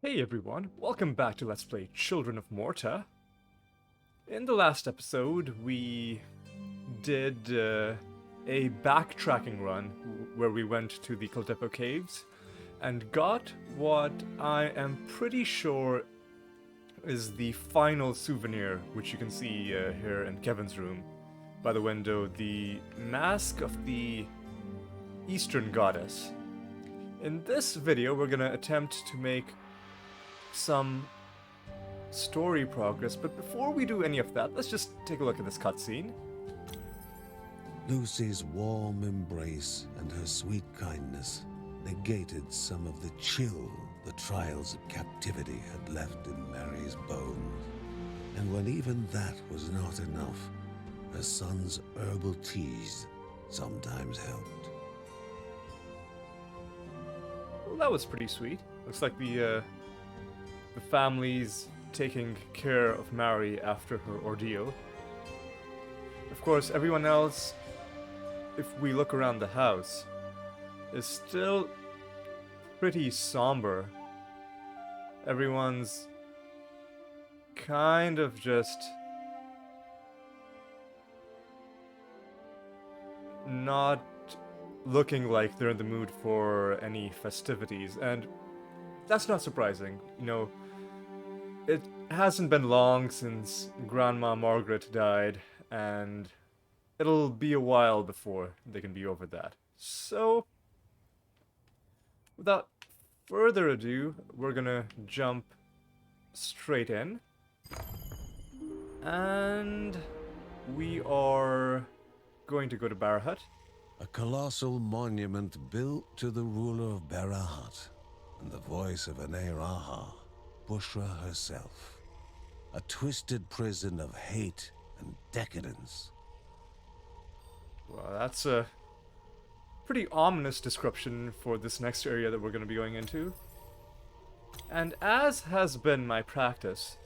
Hey everyone, welcome back to Let's Play Children of Morta. In the last episode, we did a backtracking run where we went to the Caldepo Caves and got what I am pretty sure is the final souvenir, which you can see here in Kevin's room by the window, the Mask of the Eastern Goddess. In this video, we're gonna attempt to make some story progress, but before we do any of that, let's just take a look at this cutscene. Lucy's warm embrace and her sweet kindness negated some of the chill the trials of captivity had left in Mary's bones. And when even that was not enough, her son's herbal teas sometimes helped. Well, that was pretty sweet. Looks like the family's taking care of Mary after her ordeal. Of course, everyone else, if we look around the house, is still pretty somber. Everyone's kind of just not looking like they're in the mood for any festivities, and that's not surprising. You know, it hasn't been long since Grandma Margaret died, and it'll be a while before they can be over that. So, without further ado, we're gonna jump straight in. And we are going to go to Barahut. A colossal monument built to the ruler of Barahut, and the voice of Anai-Raha, Bushra herself. A twisted prison of hate and decadence. Well, that's a pretty ominous description for this next area that we're going to be going into. And as has been my practice,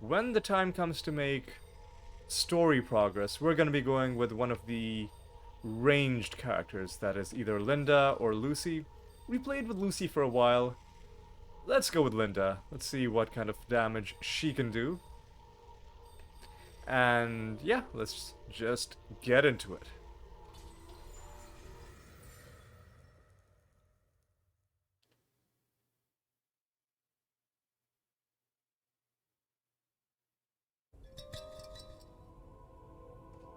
when the time comes to make story progress, we're going to be going with one of the ranged characters, that is either Linda or Lucy. We played with Lucy for a while. Let's go with Linda. Let's see what kind of damage she can do. And yeah, let's just get into it.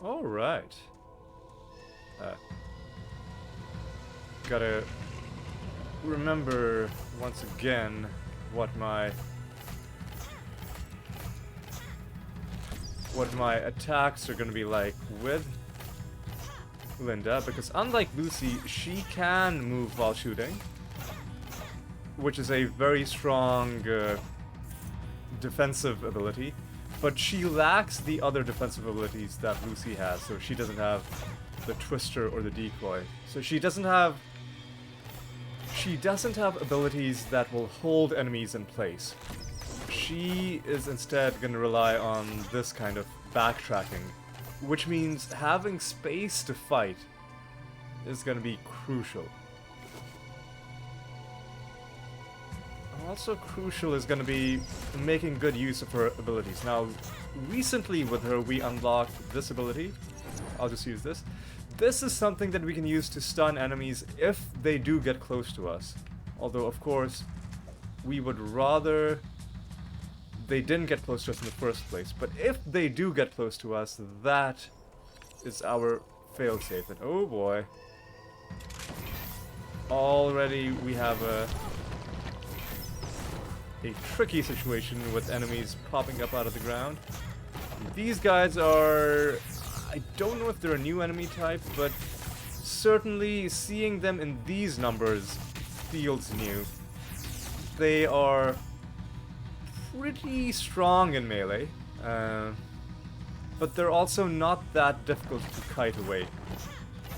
All right. Gotta remember once again what my attacks are gonna be like with Linda, because unlike Lucy, she can move while shooting, which is a very strong defensive ability, but she lacks the other defensive abilities that Lucy has. So she doesn't have the twister or the decoy, so she doesn't have abilities that will hold enemies in place. She is instead going to rely on this kind of backtracking, which means having space to fight is going to be crucial. Also crucial is going to be making good use of her abilities. Now, recently with her we unlocked this ability. I'll just use this. This is something that we can use to stun enemies if they do get close to us. Although, of course, we would rather they didn't get close to us in the first place. But if they do get close to us, that is our failsafe. And oh boy. Already we have a tricky situation with enemies popping up out of the ground. These guys are... I don't know if they're a new enemy type, but certainly seeing them in these numbers feels new. They are pretty strong in melee, but they're also not that difficult to kite away.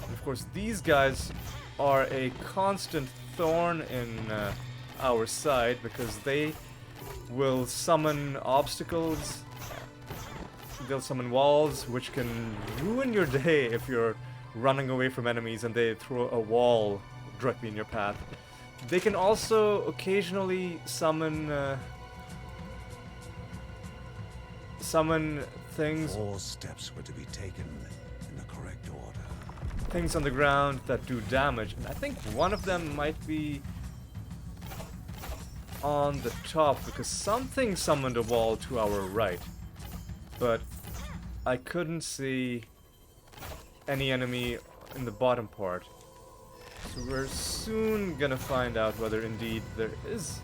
And of course, these guys are a constant thorn in our side, because they will summon obstacles. They'll summon walls, which can ruin your day if you're running away from enemies and they throw a wall directly in your path. They can also occasionally summon summon things 4 steps were to be taken in the correct order. things on the ground that do damage, and I think one of them might be on the top because something summoned a wall to our right, but I couldn't see any enemy in the bottom part. So we're soon gonna find out whether indeed there is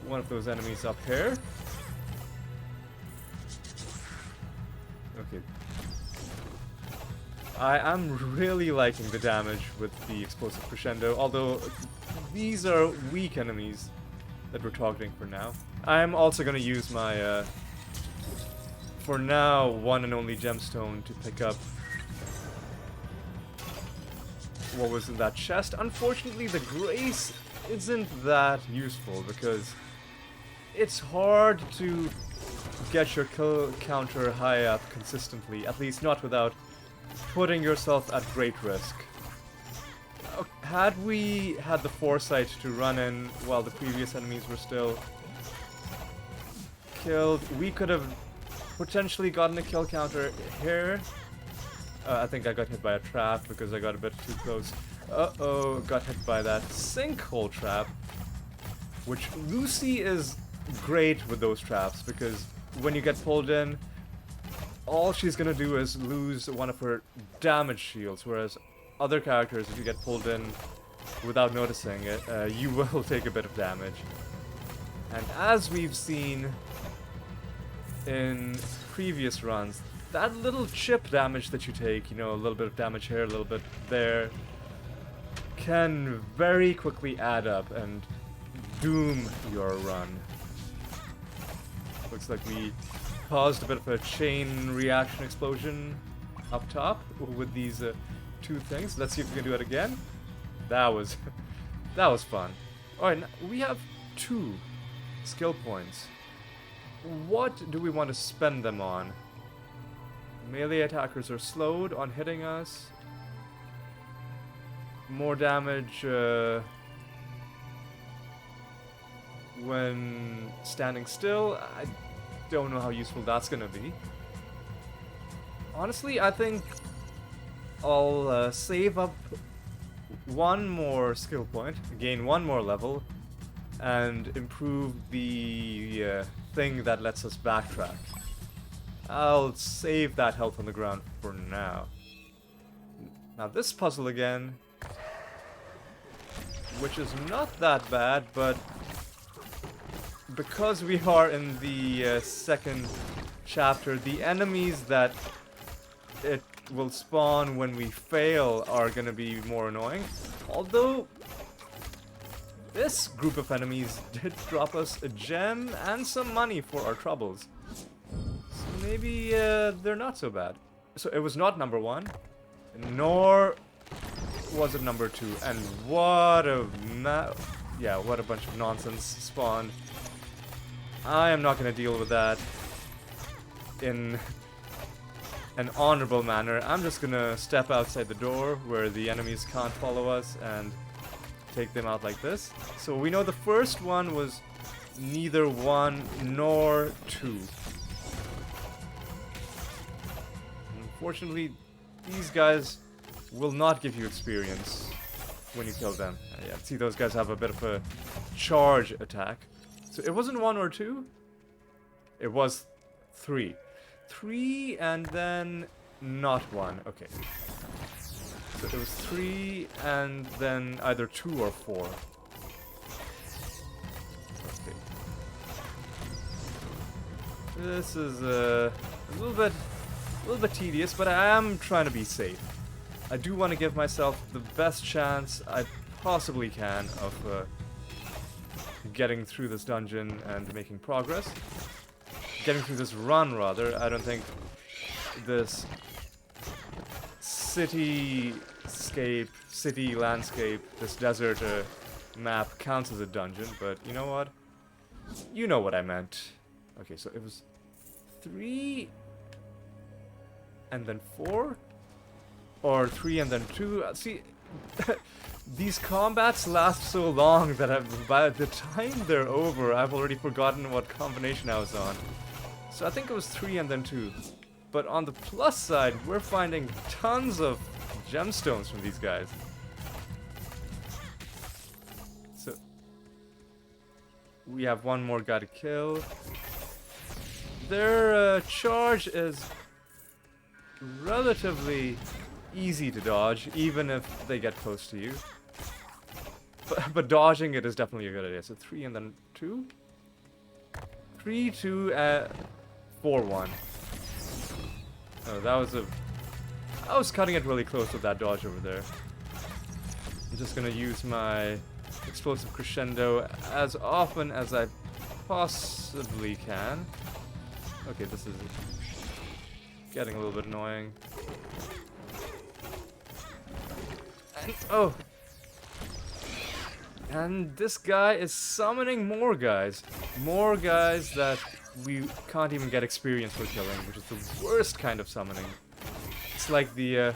one of those enemies up here. Okay. I am really liking the damage with the explosive crescendo, although these are weak enemies that we're targeting for now. I'm also gonna use my, for now, one and only gemstone to pick up what was in that chest. Unfortunately, the grace isn't that useful because it's hard to get your kill counter high up consistently, at least not without putting yourself at great risk. Had we had the foresight to run in while the previous enemies were still killed, we could have potentially gotten a kill counter here. I think I got hit by a trap because I got a bit too close. Uh-oh, got hit by that sinkhole trap. Which Lucy is great with those traps because when you get pulled in, all she's gonna do is lose one of her damage shields, whereas other characters, if you get pulled in without noticing it, you will take a bit of damage. And as we've seen in previous runs, that little chip damage that you take, you know, a little bit of damage here, a little bit there, can very quickly add up and doom your run. Looks like we caused a bit of a chain reaction explosion up top with these two things. Let's see if we can do it again. That was that was fun. Alright, we have 2 skill points. What do we want to spend them on? Melee attackers are slowed on hitting us. More damage when standing still. I don't know how useful that's gonna be. Honestly, I think I'll save up one more skill point, gain one more level, and improve the thing that lets us backtrack. I'll save that health on the ground for now. Now this puzzle again, which is not that bad, but because we are in the second chapter, the enemies that it will spawn when we fail are gonna be more annoying. Although this group of enemies did drop us a gem and some money for our troubles. So maybe they're not so bad. So it was not number 1, nor was it number 2. And what a what a bunch of nonsense spawned. I am not gonna deal with that in an honorable manner. I'm just gonna step outside the door where the enemies can't follow us and take them out like this. So we know the first one was neither 1 nor 2. Unfortunately, these guys will not give you experience when you kill them. Yeah, see, those guys have a bit of a charge attack. So it wasn't 1 or 2, it was 3. 3 and then not 1. Okay. So it was 3 and then either 2 or 4. Okay. This is a little bit tedious, but I am trying to be safe. I do want to give myself the best chance I possibly can of getting through this dungeon and making progress. Getting through this run, rather. I don't think this city landscape, this desert map counts as a dungeon, but you know what? You know what I meant. Okay, so it was 3 and then 4? Or 3 and then 2? See, These combats last so long that by the time they're over, I've already forgotten what combination I was on. So I think it was 3 and then 2. But on the plus side, we're finding tons of gemstones from these guys. So we have one more guy to kill. Their charge is relatively easy to dodge, even if they get close to you. But dodging it is definitely a good idea. So 3 and then 2? 3, 2, 4, 1. Oh, that was a... I was cutting it really close with that dodge over there. I'm just gonna use my explosive crescendo as often as I possibly can. Okay, this is getting a little bit annoying. And, oh! And this guy is summoning more guys. More guys that we can't even get experience for killing, which is the worst kind of summoning. It's like the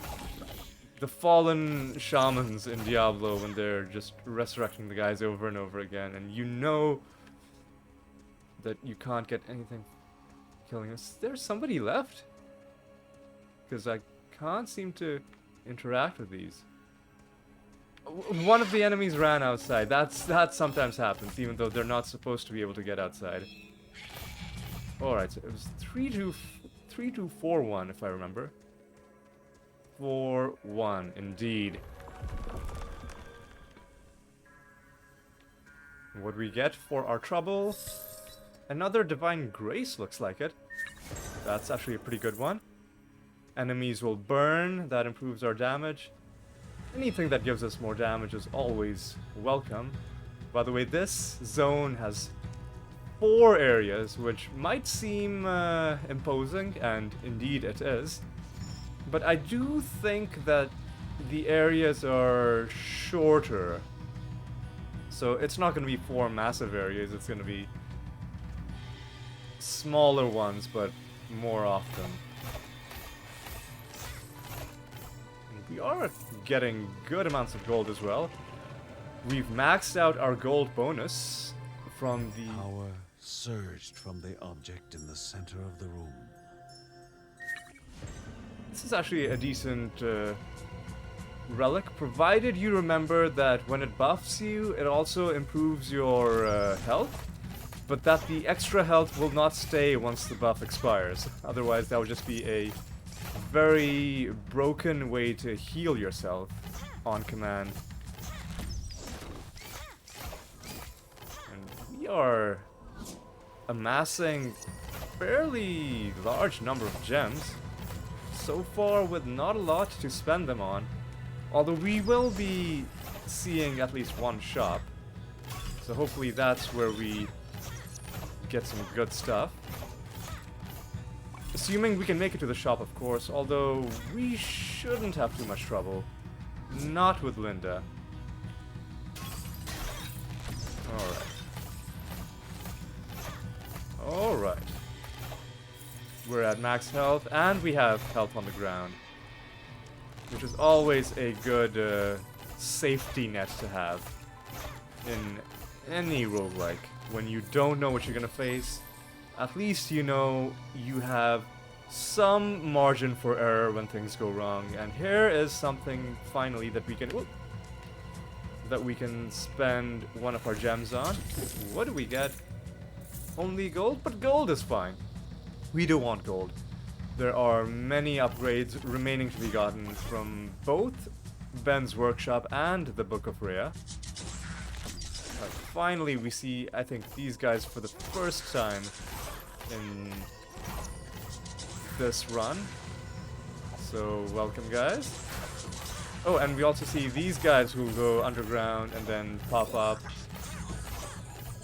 fallen shamans in Diablo when they're just resurrecting the guys over and over again, and you know that you can't get anything killing us. Is there somebody left? Because I can't seem to interact with these. One of the enemies ran outside. That sometimes happens, even though they're not supposed to be able to get outside. Alright, so it was 3-2-4-1, if I remember. 4-1, indeed. What we get for our trouble? Another Divine Grace, looks like it. That's actually a pretty good one. Enemies will burn, that improves our damage. Anything that gives us more damage is always welcome. By the way, this zone has 4 areas, which might seem imposing, and indeed it is. But I do think that the areas are shorter. So it's not going to be 4 massive areas, it's going to be smaller ones, but more often. We are getting good amounts of gold as well. We've maxed out our gold bonus from the... Power surged from the object in the center of the room. This is actually a decent relic, provided you remember that when it buffs you, it also improves your health, but that the extra health will not stay once the buff expires. Otherwise, that would just be a very broken way to heal yourself on command. And we are amassing a fairly large number of gems so far, with not a lot to spend them on. Although we will be seeing at least one shop, so hopefully that's where we get some good stuff. Assuming we can make it to the shop, of course, although we shouldn't have too much trouble. Not with Linda. Alright. Alright. We're at max health, and we have health on the ground. Which is always a good safety net to have in any roguelike. When you don't know what you're gonna face, at least you know you have some margin for error when things go wrong. And here is something finally that we can spend one of our gems on. What do we get? Only gold? But gold is fine. We do want gold. There are many upgrades remaining to be gotten from both Ben's workshop and the Book of Rhea. Finally, we see, I think, these guys for the first time in this run. So, welcome, guys. Oh, and we also see these guys who go underground and then pop up.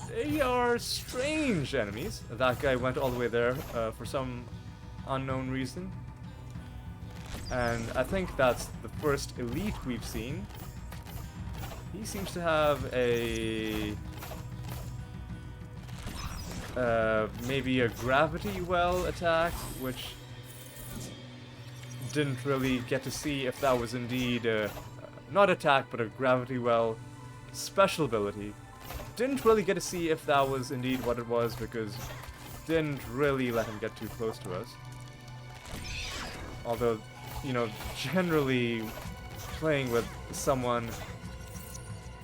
They are strange enemies. That guy went all the way there for some unknown reason. And I think that's the first elite we've seen. He seems to have a... maybe a gravity well attack, which didn't really get to see if that was indeed not attack, but a gravity well special ability. Didn't really get to see if that was indeed what it was, because didn't really let him get too close to us. Although, you know, generally playing with someone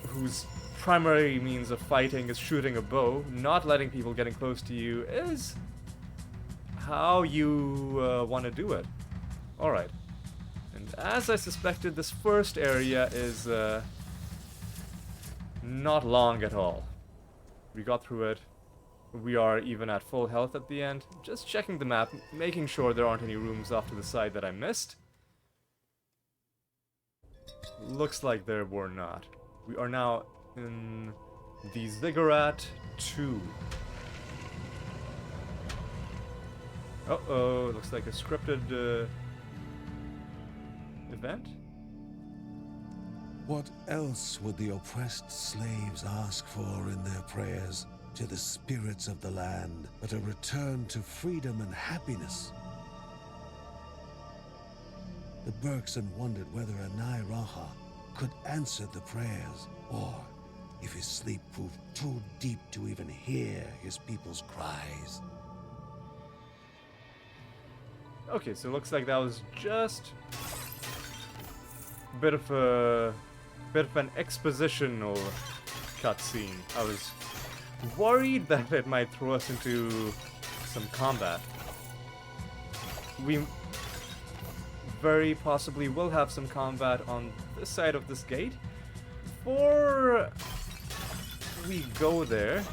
whose primary means of fighting is shooting a bow, not letting people getting close to you is how you want to do it. Alright. And as I suspected, this first area is not long at all. We got through it. We are even at full health at the end. Just checking the map, making sure there aren't any rooms off to the side that I missed. Looks like there were not. We are now in the Ziggurat 2. Uh-oh, looks like a scripted event? What else would the oppressed slaves ask for in their prayers to the spirits of the land but a return to freedom and happiness? The Bergson wondered whether Anai-Raha could answer the prayers, or if his sleep proved too deep to even hear his people's cries. Okay, so it looks like that was just a bit of an expositional cutscene. I was worried that it might throw us into some combat. We very possibly will have some combat on this side of this gate. Before we go there,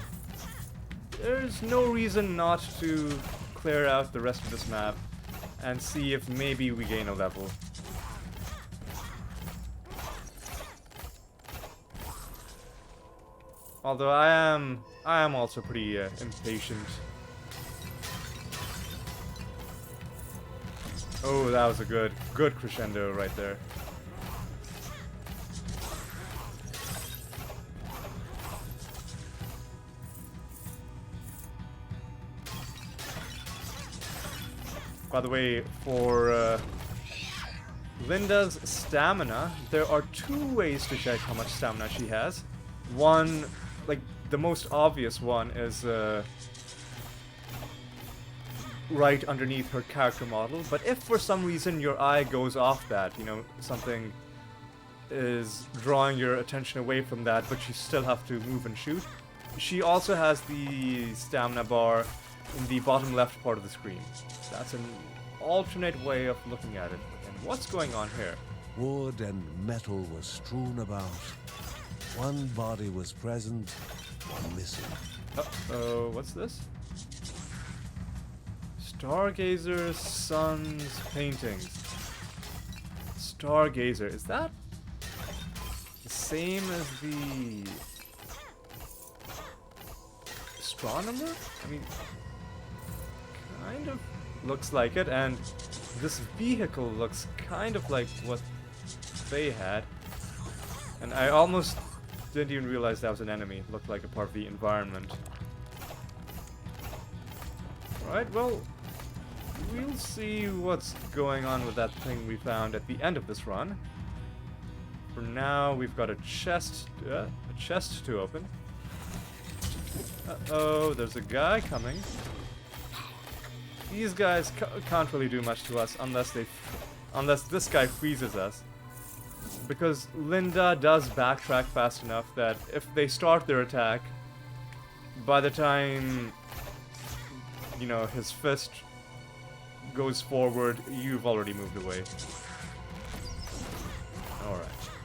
there's no reason not to clear out the rest of this map and see if maybe we gain a level. Although I am also pretty impatient. Oh, that was a good crescendo right there. By the way, for Linda's stamina, there are two ways to check how much stamina she has. One, like the most obvious one, is right underneath her character model, but if for some reason your eye goes off that, you know, something is drawing your attention away from that, but you still have to move and shoot, she also has the stamina bar in the bottom left part of the screen. That's an alternate way of looking at it. And what's going on here? Wood and metal were strewn about. One body was present, one missing. Uh-oh, what's this? Stargazer's Son's paintings. Stargazer, is that the same as the astronomer? I mean, kind of looks like it, and this vehicle looks kind of like what they had. And I almost didn't even realize that was an enemy. It looked like a part of the environment. Alright, well, we'll see what's going on with that thing we found at the end of this run. For now, we've got a chest to open. Uh-oh, there's a guy coming. These guys can't really do much to us unless this guy freezes us. Because Linda does backtrack fast enough that if they start their attack, by the time, you know, his fist goes forward, you've already moved away.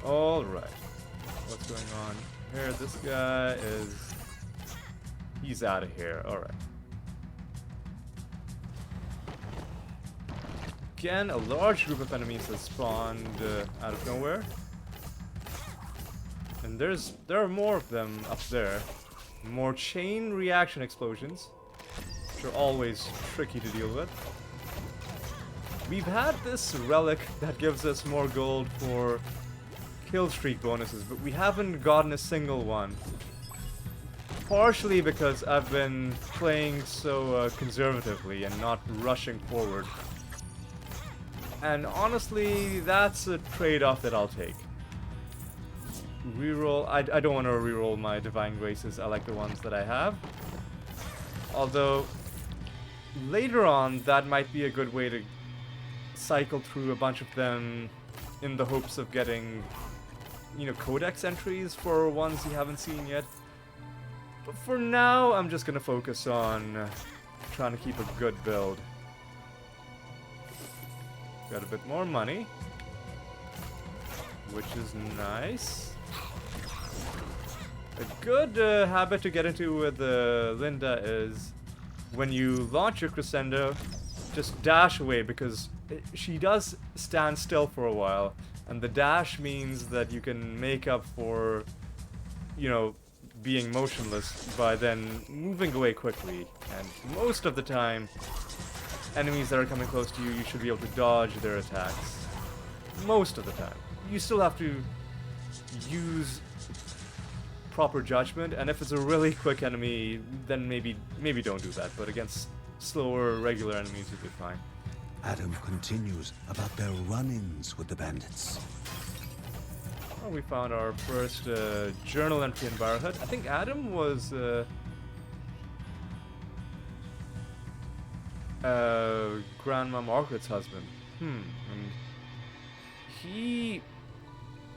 Alright. What's going on here? This guy is... he's out of here. Alright. Again, a large group of enemies has spawned out of nowhere. And there are more of them up there. More chain reaction explosions, which are always tricky to deal with. We've had this relic that gives us more gold for kill streak bonuses, but we haven't gotten a single one. Partially because I've been playing so conservatively and not rushing forward. And honestly, that's a trade-off that I'll take. reroll. I don't want to reroll my Divine Graces. I like the ones that I have. Although, later on, that might be a good way to cycle through a bunch of them in the hopes of getting, you know, codex entries for ones you haven't seen yet. But for now, I'm just gonna focus on trying to keep a good build. Got a bit more money, which is nice. A good habit to get into with Linda is when you launch your crescendo, just dash away, because she does stand still for a while, and the dash means that you can make up for, you know, being motionless by then moving away quickly. And most of the time, enemies that are coming close to you, you should be able to dodge their attacks. Most of the time. You still have to use proper judgment, and if it's a really quick enemy, then maybe don't do that. But against slower, regular enemies, you'll be fine. Adam continues about their run-ins with the bandits. Oh, we found our first journal entry in Barrowhead. I think Adam was Grandma Margaret's husband. And he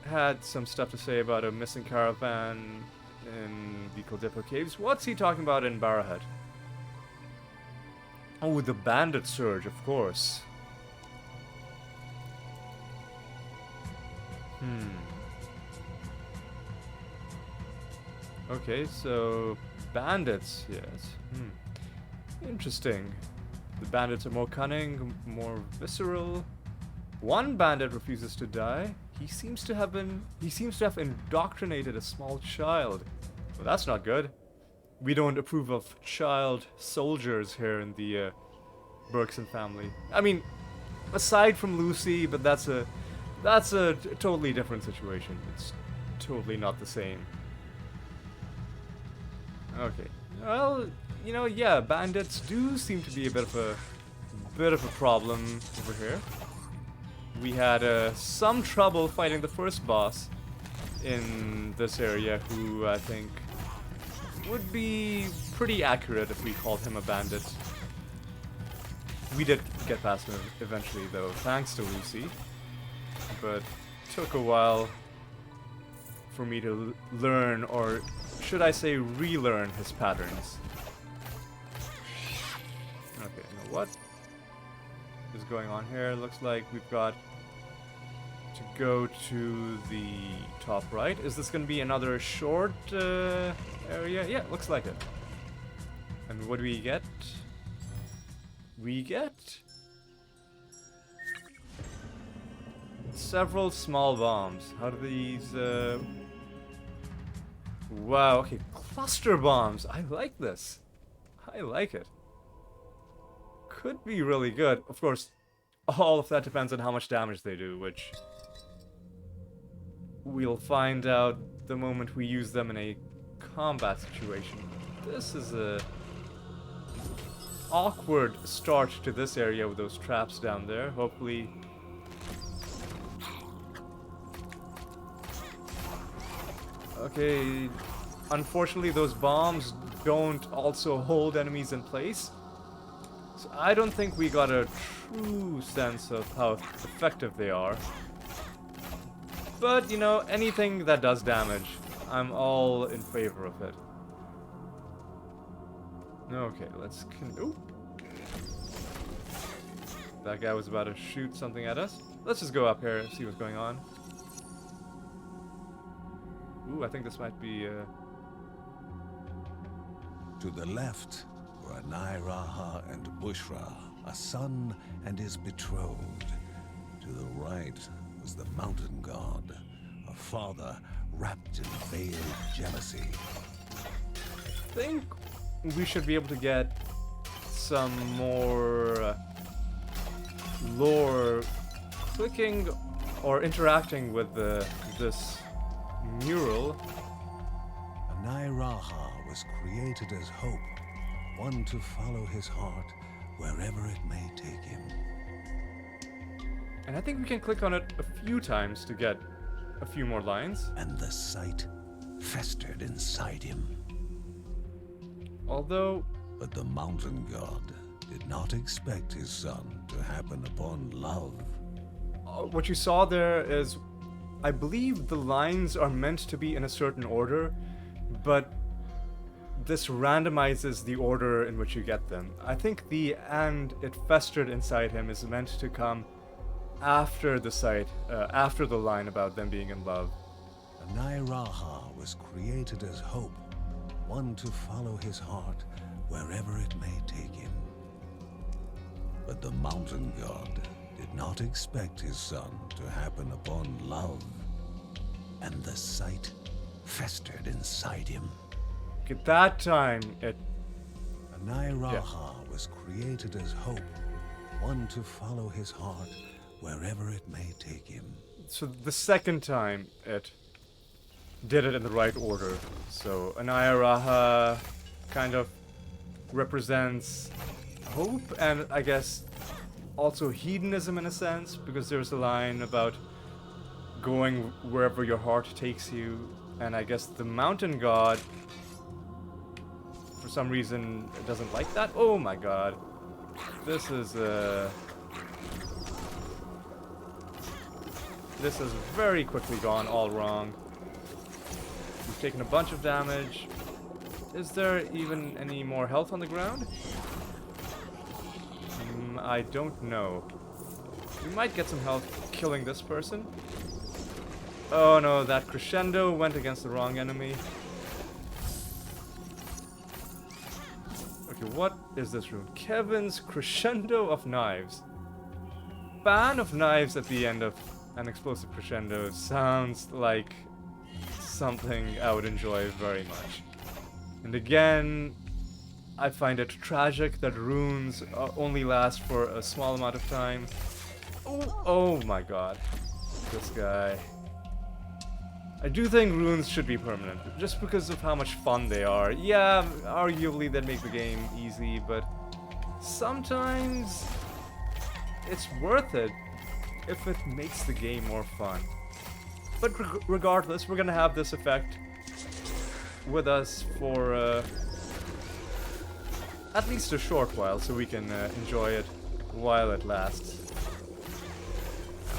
had some stuff to say about a missing caravan in the Coldipo Caves. What's he talking about in Barrowhead? Oh, the bandit surge, of course. Okay, so bandits, yes. Interesting. The bandits are more cunning, more visceral. One bandit refuses to die. He seems to have indoctrinated a small child. Well, that's not good. We don't approve of child soldiers here in the Berkson family. I mean, aside from Lucy, but that's a totally different situation. It's totally not the same. Okay. Well, you know, yeah, bandits do seem to be a bit of a problem over here. We had some trouble fighting the first boss in this area, who I think would be pretty accurate if we called him a bandit. We did get past him eventually, though, thanks to Lucy. But took a while for me to learn, or should I say relearn, his patterns. Okay, now what is going on here? Looks like we've got to go to the top right. Is this going to be another short area? Yeah, looks like it. And what do we get? We get several small bombs. How do these wow, okay, cluster bombs. I like this. I like it. Could be really good. Of course, all of that depends on how much damage they do, which we'll find out the moment we use them in a combat situation. This is a awkward start to this area with those traps down there. Hopefully... Okay, unfortunately those bombs don't also hold enemies in place. So I don't think we got a true sense of how effective they are. But, you know, anything that does damage, I'm all in favor of it. Okay, let's... Oop. That guy was about to shoot something at us. Let's just go up here and see what's going on. Ooh, I think this might be, To the left were Anai-Raha and Bushra, a son and his betrothed. To the right was the mountain god, a father wrapped in veiled jealousy. I think we should be able to get some more lore clicking or interacting with this mural. Anai-Raha was created as hope, one to follow his heart wherever it may take him. And I think we can click on it a few times to get a few more lines. And the sight festered inside him. Although, But the mountain god did not expect his son to happen upon love. what you saw there is, I believe the lines are meant to be in a certain order, but this randomizes the order in which you get them. I think the "and it festered inside him" is meant to come after the sight, after the line about them being in love. Anai-Raha was created as hope, one to follow his heart wherever it may take him. But the mountain god did not expect his son to happen upon love, and the sight festered inside him. At that time, it Anai-Raha was created as hope, one to follow his heart wherever it may take him. so the second time it did it in the right order. So Anai-Raha kind of represents hope and I guess also hedonism in a sense, because there's a line about going wherever your heart takes you, and I guess the mountain god for some reason doesn't like that. Oh my god. This is very quickly gone all wrong. We've taken a bunch of damage. Is there even any more health on the ground? I don't know. We might get some health killing this person. Oh no, that crescendo went against the wrong enemy. Okay, what is this room? Kevin's Crescendo of Knives. Ban of knives at the end of an explosive crescendo sounds like something I would enjoy very much. And again, I find it tragic that runes only last for a small amount of time. Oh my god. This guy. I do think runes should be permanent, just because of how much fun they are. Yeah, arguably that make the game easy, but sometimes it's worth it if it makes the game more fun. But regardless, we're gonna have this effect with us for at least a short while, so we can enjoy it while it lasts.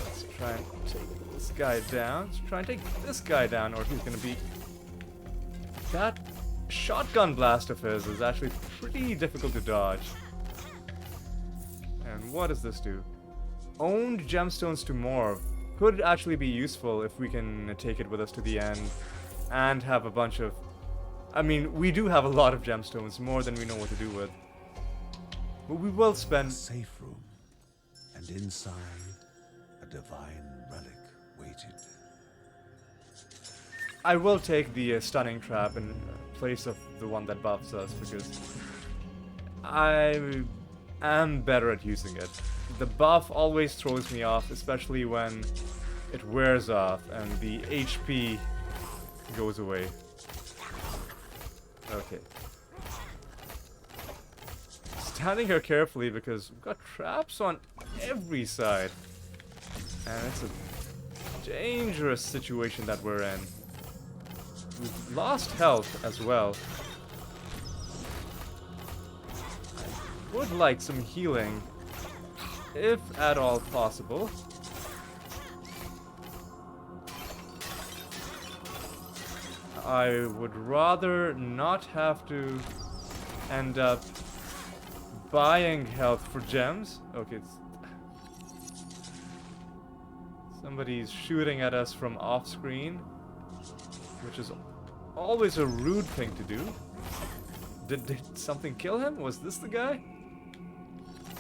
Let's try and take this guy down. Let's try and take this guy down, or he's gonna be... That shotgun blast of his is actually pretty difficult to dodge. And what does this do? Owned gemstones to Morv could actually be useful if we can take it with us to the end and have a bunch of... I mean, we do have a lot of gemstones, more than we know what to do with. But we will A spend... safe room, and inside, a divine relic waited. I will take the stunning trap in place of the one that buffs us, because I am better at using it. The buff always throws me off, especially when it wears off and the HP goes away. Okay. Standing here carefully because we've got traps on every side. And it's a dangerous situation that we're in. We've lost health as well. I would like some healing, if at all possible. I would rather not have to end up buying health for gems. Okay, somebody's shooting at us from off screen, which is always a rude thing to do. Did something kill him? Was this the guy?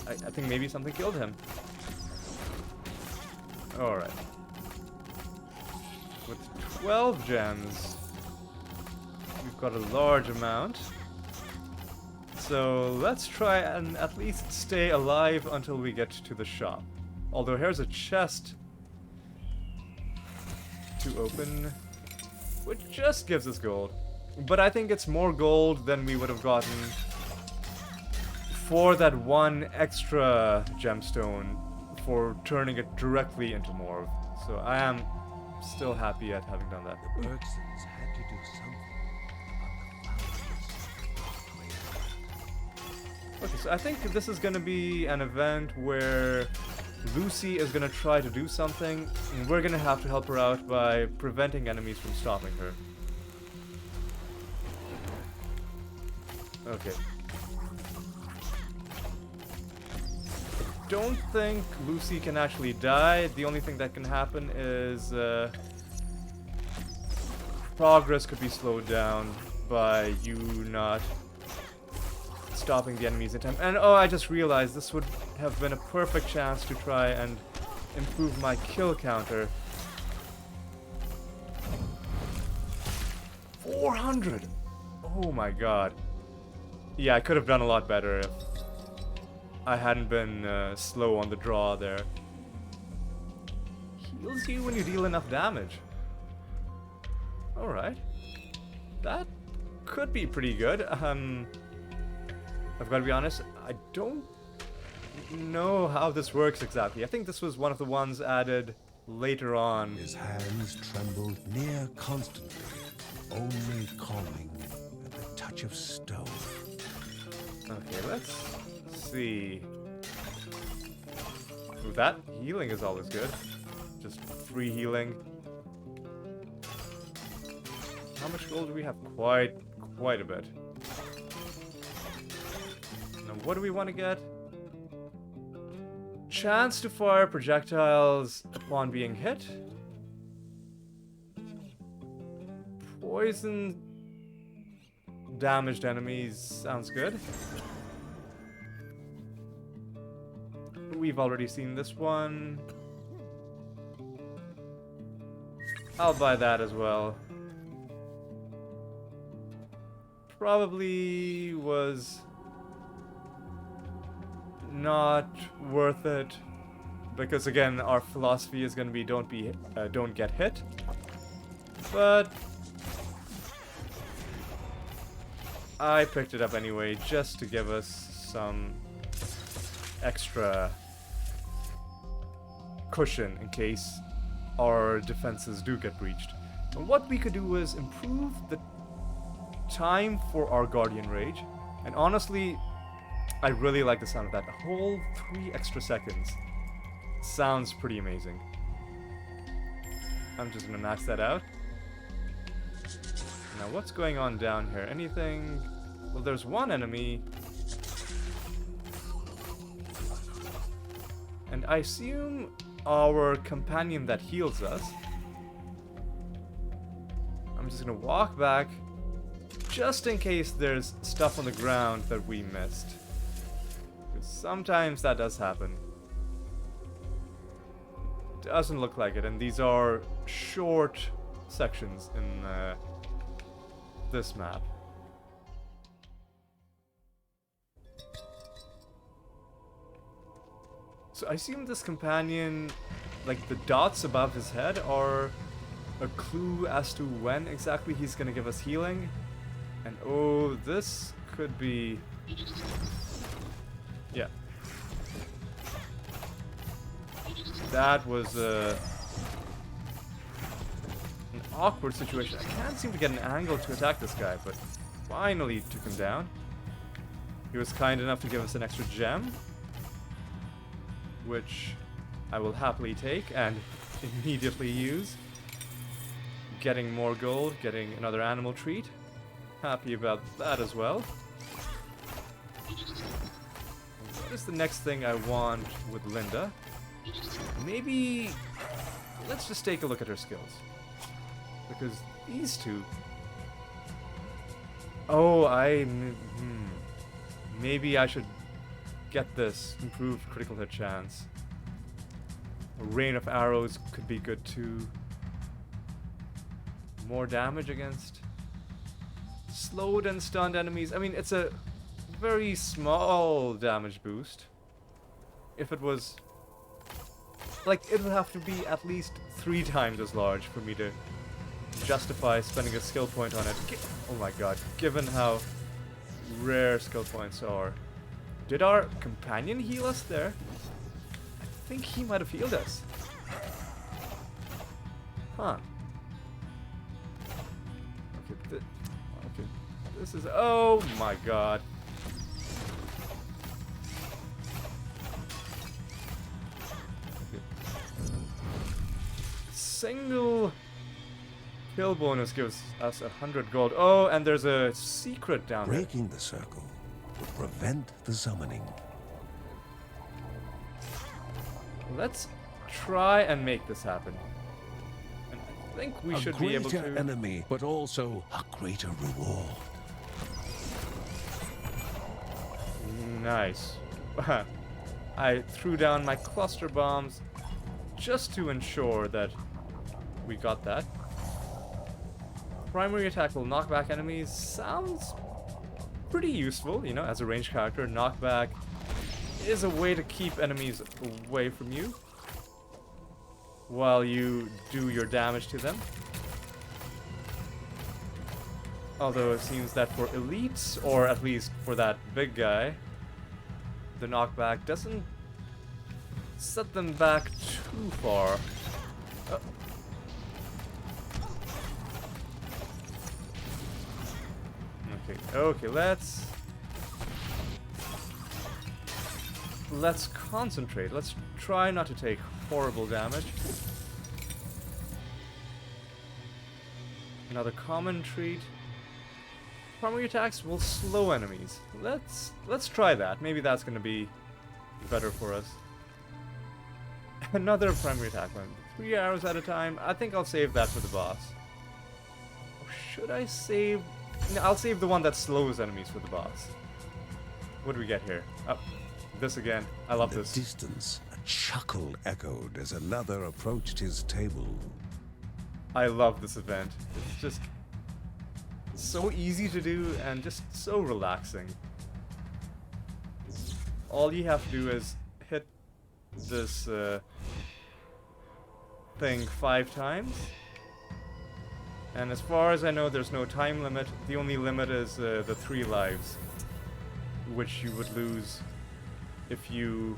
I think maybe something killed him. Alright. With 12 gems, we've got a large amount. So let's try and at least stay alive until we get to the shop. Although here's a chest to open, which just gives us gold. But I think it's more gold than we would have gotten for that one extra gemstone for turning it directly into Morv. So I am still happy at having done that. The Bergsons had to do something about the founders. Okay, so I think this is gonna be an event where Lucy is gonna try to do something, and we're gonna have to help her out by preventing enemies from stopping her. Okay. Don't think Lucy can actually die. The only thing that can happen is progress could be slowed down by you not stopping the enemies in time. And oh, I just realized this would have been a perfect chance to try and improve my kill counter. 400! Oh my god. Yeah, I could have done a lot better if I hadn't been slow on the draw there. Heals you when you deal enough damage. Alright. That could be pretty good. I've got to be honest, I don't know how this works exactly. I think this was one of the ones added later on. His hands trembled near constantly, only calming at the touch of stone. Okay, let's see. Ooh, that healing is always good. Just free healing. How much gold do we have? Quite a bit. Now, what do we want to get? Chance to fire projectiles upon being hit. Poison damaged enemies sounds good. We've already seen this one. I'll buy that as well. Probably was not worth it because again our philosophy is going to be don't get hit. But I picked it up anyway just to give us some extra cushion in case our defenses do get breached. And what we could do is improve the time for our Guardian Rage. And honestly, I really like the sound of that. A whole 3 extra seconds. Sounds pretty amazing. I'm just gonna max that out. Now what's going on down here? Anything? Well, there's one enemy. And I assume our companion that heals us. I'm just gonna walk back just in case there's stuff on the ground that we missed. Because sometimes that does happen. Doesn't look like it, and these are short sections in this map. So I assume this companion, like the dots above his head, are a clue as to when exactly he's gonna give us healing. And oh, this could be... yeah. That was an awkward situation. I can't seem to get an angle to attack this guy, but finally took him down. He was kind enough to give us an extra gem, which I will happily take and immediately use. Getting more gold, getting another animal treat. Happy about that as well. What is the next thing I want with Linda? Maybe let's just take a look at her skills. Because these two... oh, maybe I should get this improved critical hit chance. A rain of arrows could be good too. More damage against slowed and stunned enemies. I mean, it's a very small damage boost. If it was... like, it would have to be at least 3 times as large for me to justify spending a skill point on it. Oh my god, given how rare skill points are. Did our companion heal us there? I think he might have healed us. Huh. Okay, okay. This is... Oh my god. Single kill bonus gives us 100 gold. Oh, and there's a secret down there. Breaking the circle would prevent the summoning. Let's try and make this happen. And I think we should be able A greater to... enemy, but also a greater reward. Nice. I threw down my cluster bombs just to ensure that we got that. Primary attack will knock back enemies. Sounds pretty useful, you know, as a ranged character. Knockback is a way to keep enemies away from you while you do your damage to them. Although it seems that for elites, or at least for that big guy, the knockback doesn't set them back too far. Okay, let's concentrate. Let's try not to take horrible damage. Another common treat. Primary attacks will slow enemies. Let's try that. Maybe that's gonna be better for us. Another primary attack one. 3 arrows at a time. I think I'll save that for the boss. Or should I save... No, I'll save the one that slows enemies for the boss. What do we get here? Oh, this again. I love this. In the distance, a chuckle echoed as another approached his table. I love this event. It's just so easy to do and just so relaxing. All you have to do is hit this thing 5 times. And as far as I know, there's no time limit. The only limit is the 3 lives, which you would lose if you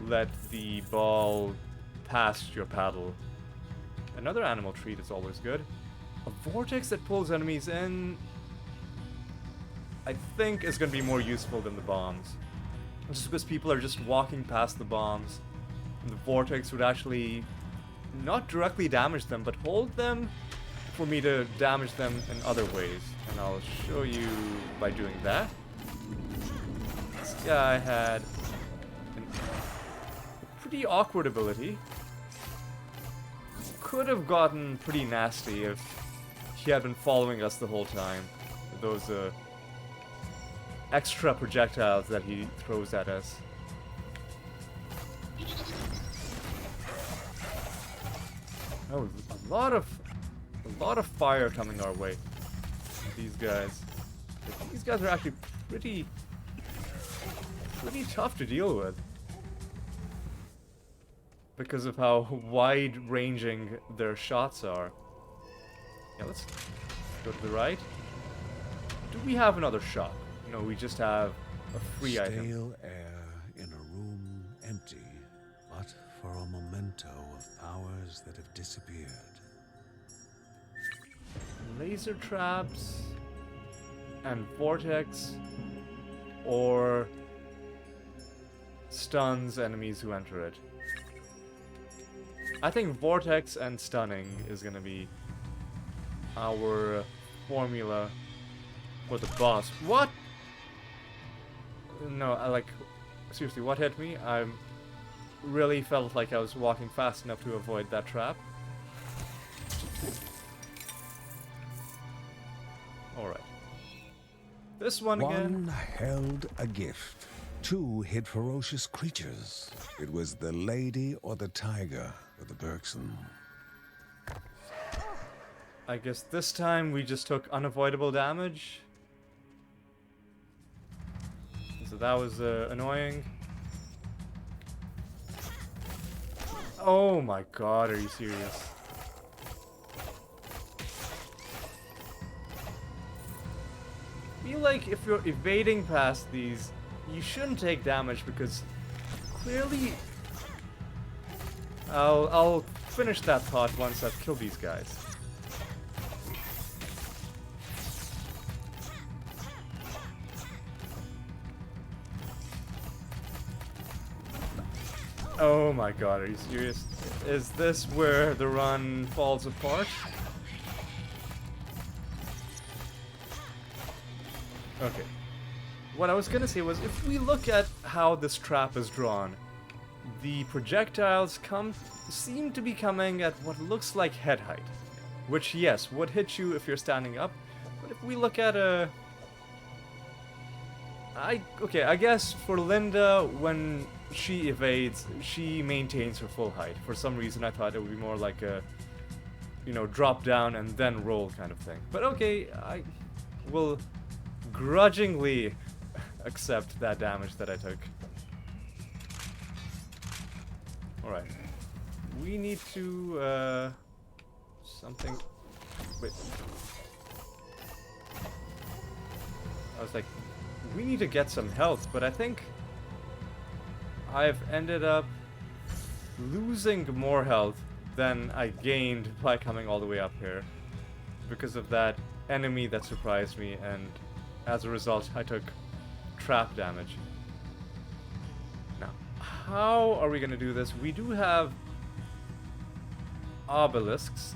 let the ball past your paddle. Another animal treat is always good. A vortex that pulls enemies in, I think, is going to be more useful than the bombs. Just because people are just walking past the bombs, and the vortex would actually not directly damage them, but hold them for me to damage them in other ways. And I'll show you by doing that. This guy had a pretty awkward ability. Could have gotten pretty nasty if he had been following us the whole time. Those extra projectiles that he throws at us. Oh, a lot of fire coming our way. These guys. These guys are actually pretty tough to deal with. Because of how wide-ranging their shots are. Yeah, let's go to the right. Do we have another shop? No, we just have a free item. Stale air in a room empty, but for a memento of powers that have disappeared. Laser traps and vortex, or stuns enemies who enter it. I think vortex and stunning is gonna be our formula for the boss. What? No, seriously, what hit me? I really felt like I was walking fast enough to avoid that trap. Alright. This one again. One held a gift. 2 hid ferocious creatures. It was the lady or the tiger for the Bergson. I guess this time we just took unavoidable damage. So that was annoying. Oh my god, are you serious? I feel like if you're evading past these, you shouldn't take damage because clearly I'll finish that thought once I've killed these guys. Oh my god, are you serious? Is this where the run falls apart? Okay. What I was gonna say was, if we look at how this trap is drawn, the projectiles seem to be coming at what looks like head height. Which, yes, would hit you if you're standing up. But if we look at a... Okay, I guess for Linda, when she evades, she maintains her full height. For some reason, I thought it would be more like a, you know, drop down and then roll kind of thing. But okay, I will grudgingly accept that damage that I took. Alright. We need to, something... Wait. I was like, we need to get some health, but I think I've ended up losing more health than I gained by coming all the way up here because of that enemy that surprised me, and as a result I took trap damage. Now, how are we gonna do this? We do have obelisks.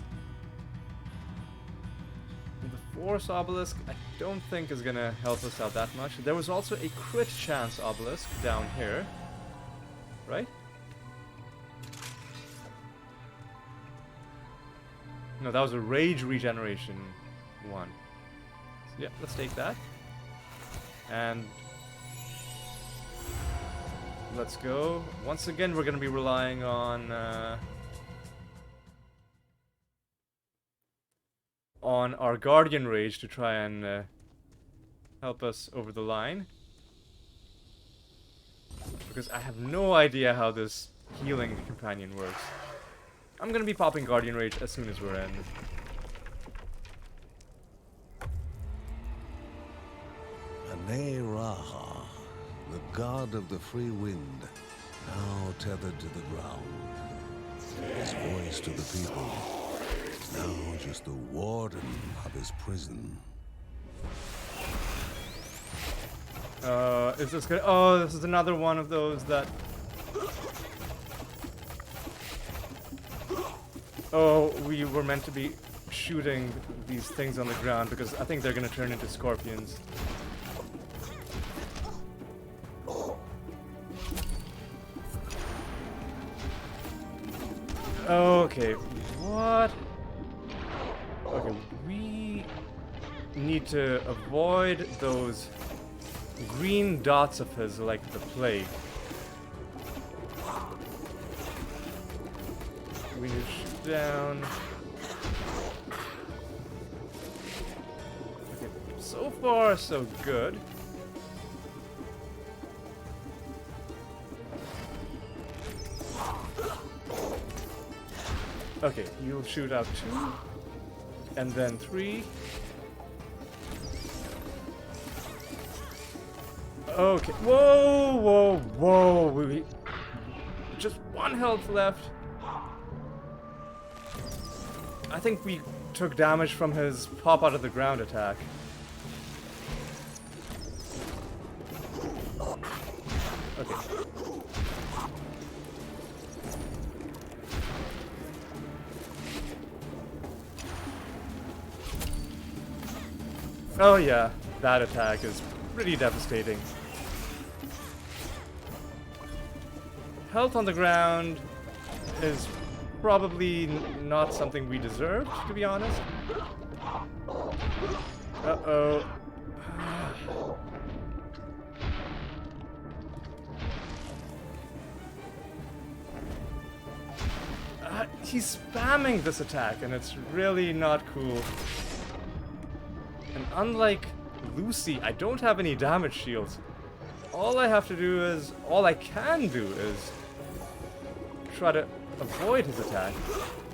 The force obelisk I don't think is gonna help us out that much. There was also a crit chance obelisk down here, right? No, that was a rage regeneration one. So yeah, let's take that. And let's go. Once again, we're gonna be relying on our Guardian Rage to try and help us over the line. Because I have no idea how this healing companion works. I'm gonna be popping Guardian Rage as soon as we're in. Anai-Raha, the god of the free wind, now tethered to the ground. His voice to the people, now just the warden of his prison. Is this good? Oh, this is another one of those that... Oh, we were meant to be shooting these things on the ground because I think they're gonna turn into scorpions. Okay, what? Okay, we need to avoid those green dots of his like the plague. We need to shoot down. Okay, so far so good. Okay, you'll shoot out 2, and then 3. Okay, whoa, whoa, whoa, just 1 health left. I think we took damage from his pop out of the ground attack. Okay. Oh yeah, that attack is pretty devastating. Health on the ground is probably not something we deserved, to be honest. Uh-oh. He's spamming this attack, and it's really not cool. And unlike Lucy, I don't have any damage shields. All I can do is try to avoid his attack.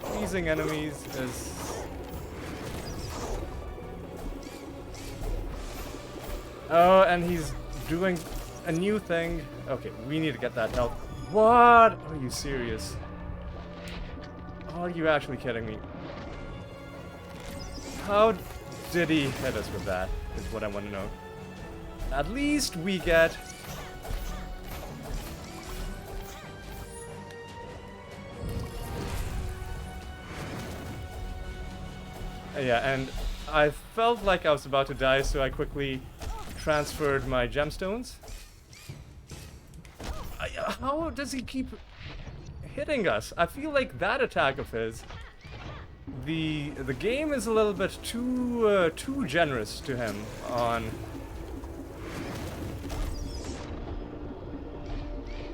Freezing enemies is... Oh, and he's doing a new thing. Okay, we need to get that health. What? Are you serious? Are you actually kidding me? How did he hit us with that? Is what I want to know. At least we get... Yeah, and I felt like I was about to die, so I quickly transferred my gemstones. How does he keep hitting us? I feel like that attack of his, the game is a little bit too generous to him on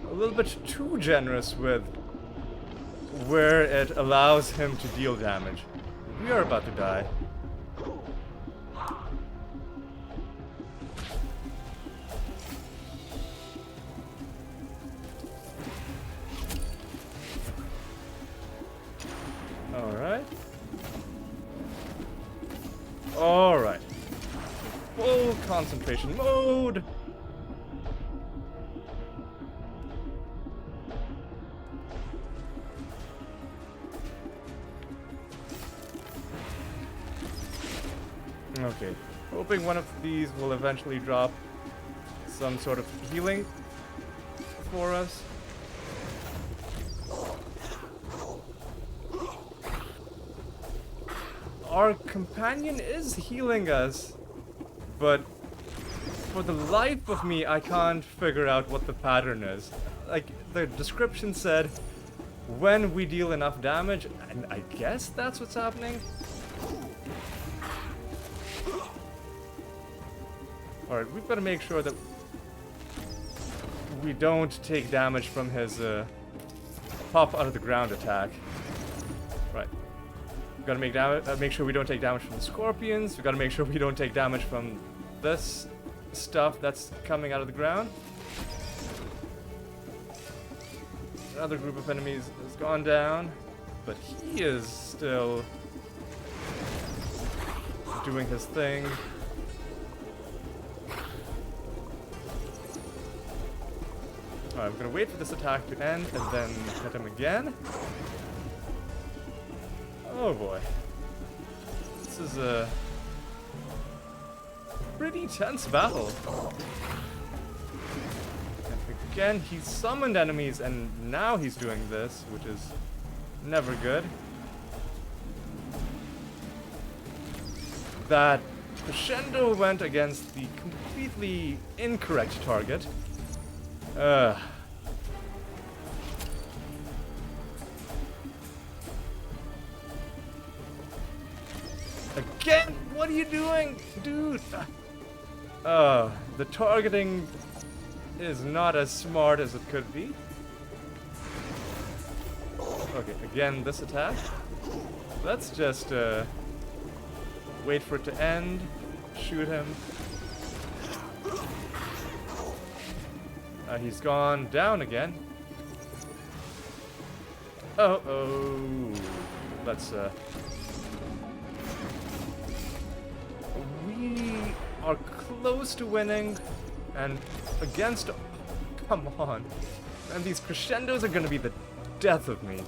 a little bit too generous with where it allows him to deal damage. We are about to die. Alright. Alright. Full concentration mode! Okay. Hoping one of these will eventually drop some sort of healing for us. Our companion is healing us, but for the life of me, I can't figure out what the pattern is. Like, the description said, when we deal enough damage, and I guess that's what's happening. Alright, we've got to make sure that we don't take damage from his pop out of the ground attack. Right. We've got to make sure we don't take damage from the scorpions. We've got to make sure we don't take damage from this stuff that's coming out of the ground. Another group of enemies has gone down, but he is still doing his thing. Alright, I'm gonna wait for this attack to end and then hit him again. Oh boy. This is a pretty tense battle. And again, he's summoned enemies and now he's doing this, which is never good. That crescendo went against the completely incorrect target. Again? What are you doing? Dude! The targeting is not as smart as it could be. Okay, again, this attack. Let's just, wait for it to end. Shoot him. He's gone down again. Oh. Let's, we are close to winning, and against... Come on. And these crescendos are gonna be the death of me.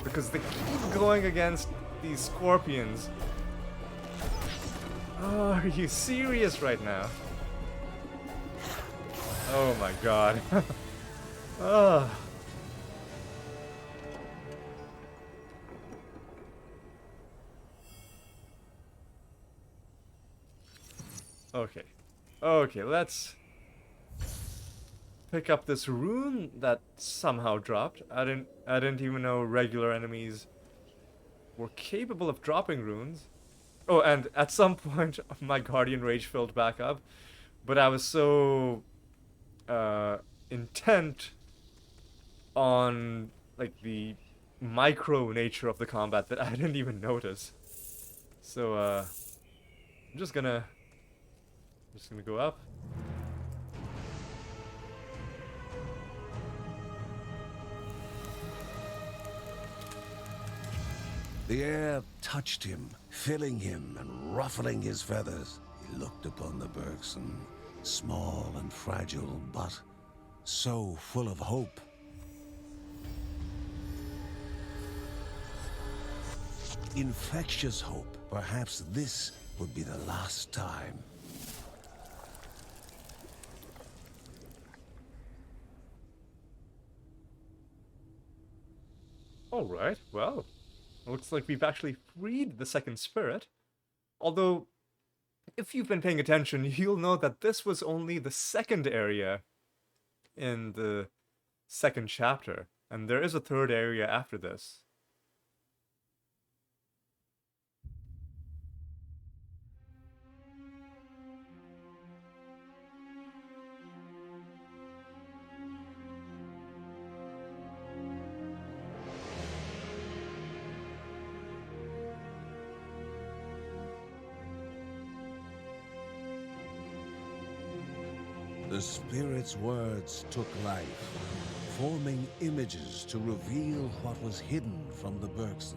Because they keep going against these scorpions. Oh, are you serious right now? Oh my god. Oh. Okay, let's pick up this rune that somehow dropped. I didn't even know regular enemies were capable of dropping runes. Oh, and at some point my Guardian Rage filled back up, but I was so intent on like the micro nature of the combat that I didn't even notice. So I'm just gonna go up. The air touched him, filling him and ruffling his feathers. He looked upon the Bergson, small and fragile, but so full of hope. infectious hope. Perhaps this would be the last time. Alright, well, looks like we've actually freed the second spirit. Although, if you've been paying attention, you'll know that this was only the second area in the second chapter, and there is a third area after this. The spirit's words took life, forming images to reveal what was hidden from the Bergsons.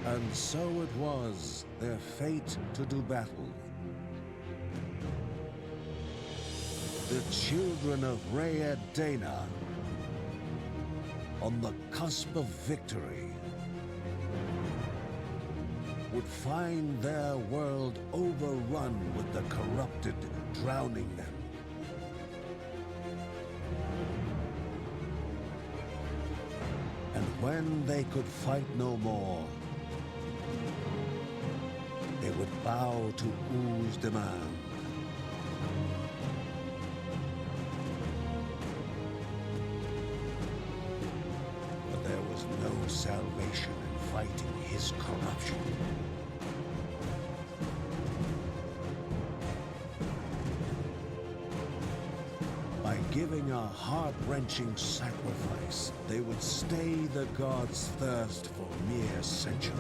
And so it was their fate to do battle. The children of Rhea Dana, on the cusp of victory, would find their world overrun with the corrupted, drowning them. And when they could fight no more, they would bow to U's demand. But there was no salvation in fighting his corruption. By giving a heart-wrenching sacrifice, they would stay the gods' thirst for mere centuries.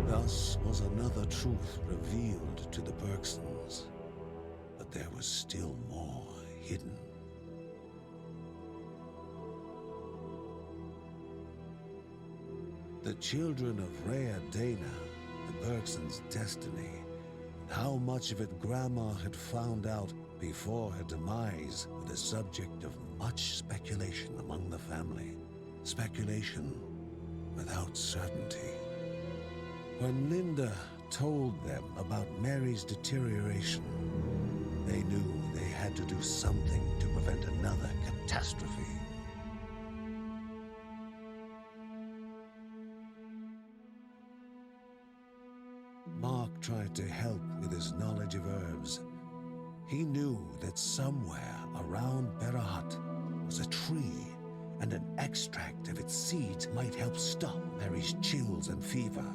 Thus was another truth revealed to the Bergsons, but there was still more hidden. The children of Rhea Dana, the Bergsons' destiny, and how much of it Grandma had found out before her demise were the subject of much speculation among the family. Speculation without certainty. When Linda told them about Mary's deterioration, they knew they had to do something to prevent another catastrophe. Mark tried to help with his knowledge of herbs. He knew that somewhere around Berahut was a tree, and an extract of its seeds might help stop Mary's chills and fever.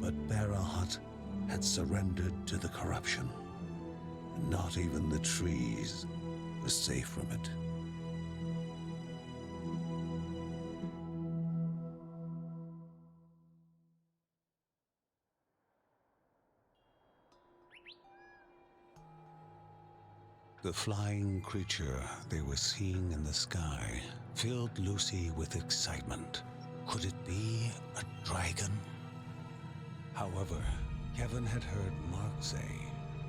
But Berahut had surrendered to the corruption, and not even the trees were safe from it. The flying creature they were seeing in the sky filled Lucy with excitement. Could it be a dragon? However, Kevin had heard Mark say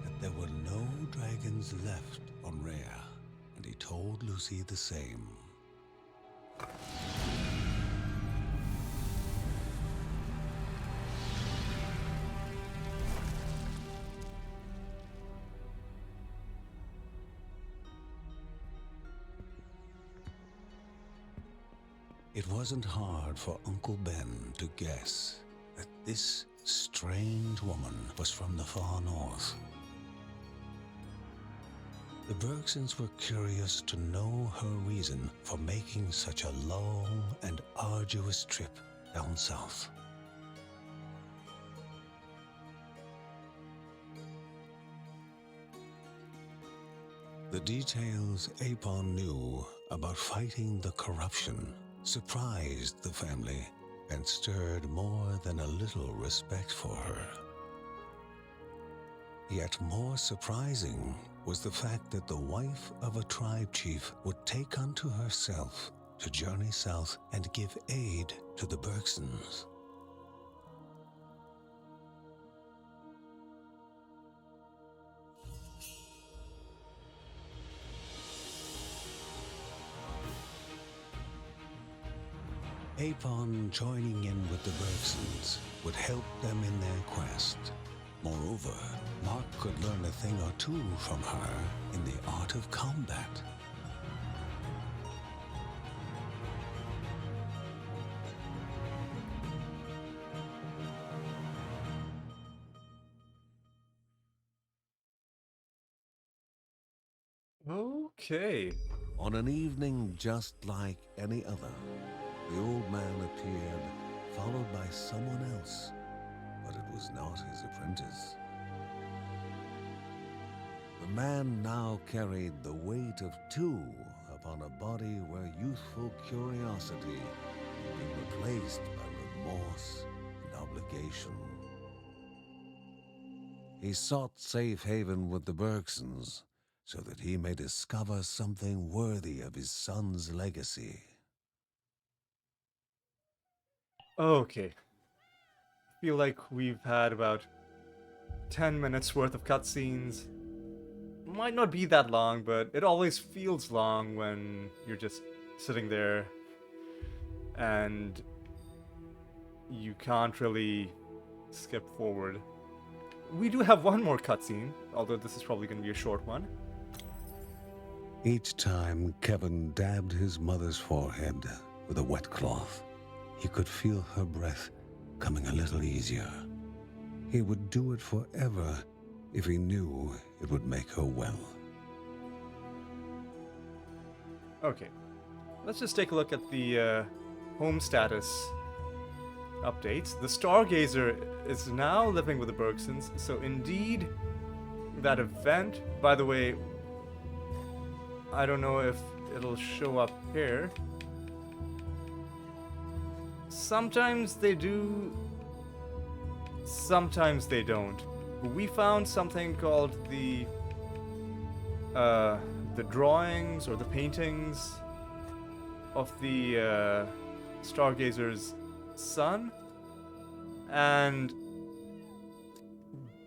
that there were no dragons left on Rhea, and he told Lucy the same. It wasn't hard for Uncle Ben to guess that this strange woman was from the far north. The Bergsons were curious to know her reason for making such a long and arduous trip down south. The details Apon knew about fighting the corruption surprised the family and stirred more than a little respect for her. Yet more surprising was the fact that the wife of a tribe chief would take unto herself to journey south and give aid to the Bergsons. Apon joining in with the Bergsons would help them in their quest. Moreover, Mark could learn a thing or two from her in the art of combat. Okay. On an evening just like any other, the old man appeared, followed by someone else, but it was not his apprentice. The man now carried the weight of two upon a body where youthful curiosity had been replaced by remorse and obligation. He sought safe haven with the Bergsons so that he may discover something worthy of his son's legacy. Okay. Feel like we've had about 10 minutes worth of cutscenes. Might not be that long, but it always feels long when you're just sitting there and you can't really skip forward. We do have one more cutscene, although this is probably going to be a short one. Each time Kevin dabbed his mother's forehead with a wet cloth, he could feel her breath coming a little easier. He would do it forever if he knew it would make her well. Okay, let's just take a look at the home status updates. The Stargazer is now living with the Bergsons, so indeed, that event, by the way, I don't know if it'll show up here. Sometimes they do, sometimes they don't. We found something called the drawings or the paintings of the Stargazer's son, and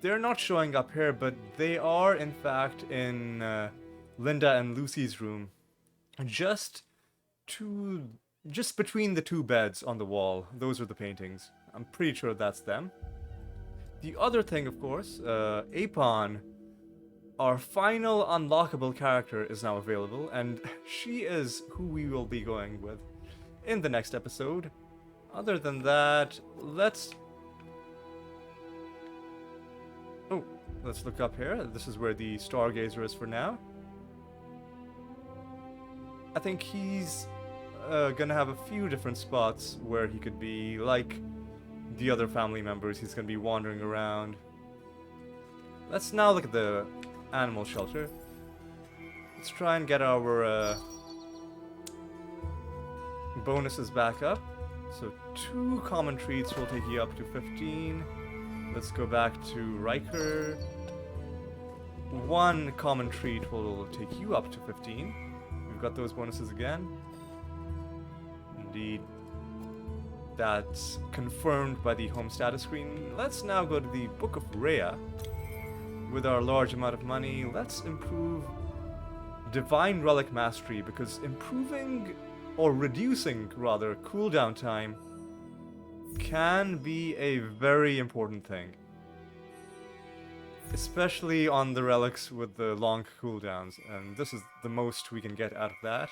they're not showing up here, but they are in fact in Linda and Lucy's room, just between the two beds on the wall. Those are the paintings. I'm pretty sure that's them. The other thing, of course, Apon, our final unlockable character, is now available, and she is who we will be going with in the next episode. Other than that, let's look up here. This is where the Stargazer is for now. I think he's gonna have a few different spots where he could be, like the other family members. He's gonna be wandering around. Let's now look at the animal shelter. Let's try and get our bonuses back up. So 2 common treats will take you up to 15. Let's go back to Riker. 1 common treat will take you up to 15. We've got those bonuses again. Indeed. That's confirmed by the home status screen. Let's now go to the Book of Rhea. With our large amount of money, let's improve Divine Relic Mastery, because improving, or reducing rather, cooldown time can be a very important thing. Especially on the relics with the long cooldowns, and this is the most we can get out of that.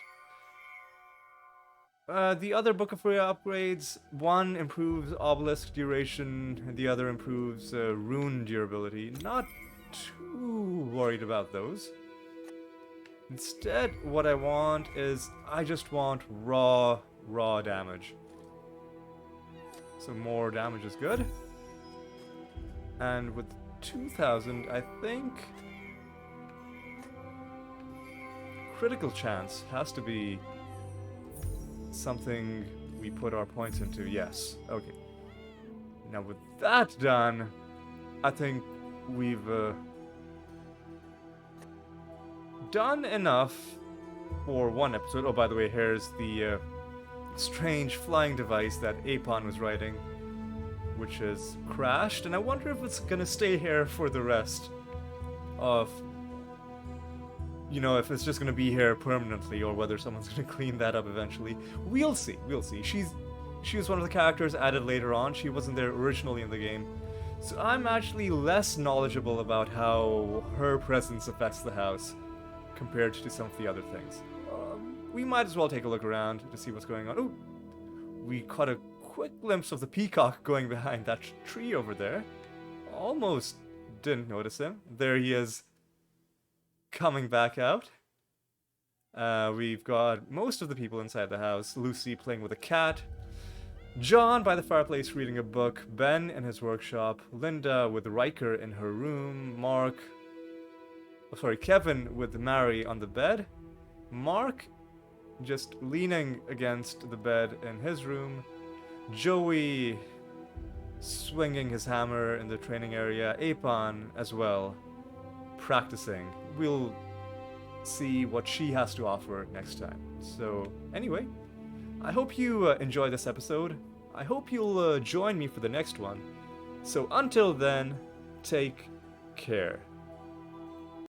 The other Book of Rhea upgrades, 1 improves obelisk duration, and the other improves rune durability. Not too worried about those. Instead, what I want is, I just want raw damage. So more damage is good. And with 2000, I think critical chance has to be something we put our points into. Yes. Okay. Now with that done, I think we've done enough for one episode. Oh, by the way, here's the strange flying device that Apon was riding, which has crashed, and I wonder if it's gonna stay here for the rest of, you know, if it's just gonna be here permanently, or whether someone's gonna clean that up eventually. We'll see, we'll see. She was one of the characters added later on. She wasn't there originally in the game. So I'm actually less knowledgeable about how her presence affects the house compared to some of the other things. We might as well take a look around to see what's going on. Ooh, we caught a quick glimpse of the peacock going behind that tree over there. Almost didn't notice him. There he is, coming back out. We've got most of the people inside the house. Lucy playing with a cat. John by the fireplace reading a book. Ben in his workshop. Linda with Riker in her room. Kevin with Mary on the bed. Mark just leaning against the bed in his room. Joey swinging his hammer in the training area. Apon as well, practicing. We'll see what she has to offer next time. So anyway, I hope you enjoy this episode. I hope you'll join me for the next one. So until then, take care.